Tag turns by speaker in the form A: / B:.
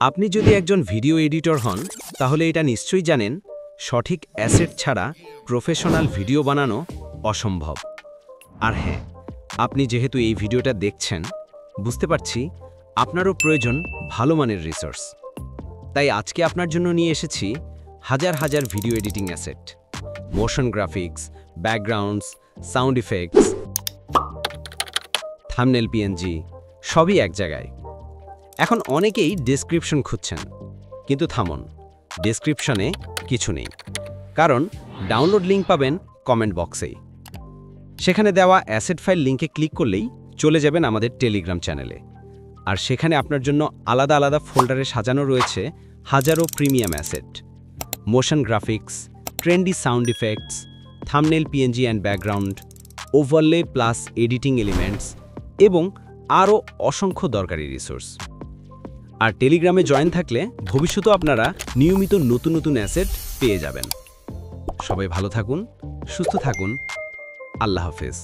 A: আপনি যদি একজন ভিডিও এডিটর হন তাহলে এটা নিশ্চয়ই জানেন সঠিক অ্যাসেট ছাড়া প্রফেশনাল ভিডিও বানানো অসম্ভব। আর হ্যাঁ, আপনি যেহেতু এই ভিডিওটা দেখছেন, বুঝতে পারছি আপনারও প্রয়োজন ভালো মানের রিসোর্স। তাই আজকে আপনার জন্য নিয়ে এসেছি হাজার হাজার video editing asset, motion graphics, backgrounds, sound effects, thumbnail, PNG সবই এক জায়গায়। এখন অনেকেই ডেসক্রিপশন খুঁজছেন, কিন্তু থামুন, ডেসক্রিপশনে কিছু নেই, কারণ ডাউনলোড লিঙ্ক পাবেন কমেন্ট বক্সেই। সেখানে দেওয়া অ্যাসেট ফাইল লিঙ্কে ক্লিক করলেই চলে যাবেন আমাদের টেলিগ্রাম চ্যানেলে, আর সেখানে আপনার জন্য আলাদা আলাদা ফোল্ডারে সাজানো রয়েছে হাজারো premium asset, motion graphics, trendy sound effects, thumbnail, PNG and background, overlay plus editing elements এবং আরও অসংখ্য দরকারি রিসোর্স। আর টেলিগ্রামে জয়েন থাকলে ভবিষ্যতেও আপনারা নিয়মিত নতুন নতুন অ্যাসেট পেয়ে যাবেন। সবাই ভালো থাকুন, সুস্থ থাকুন। আল্লাহ হাফেজ।